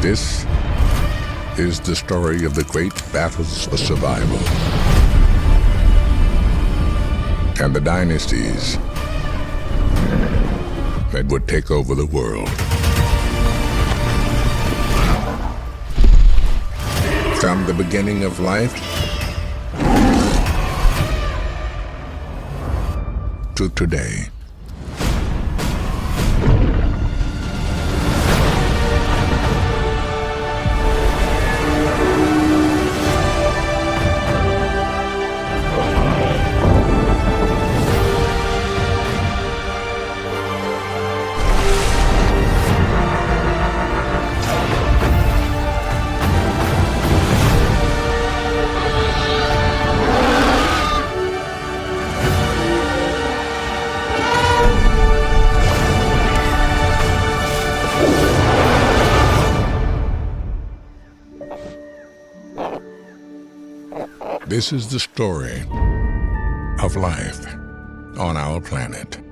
This is the story of the great battles for survival and the dynasties that would take over the world. From the beginning of life to today. This is the story of life on our planet.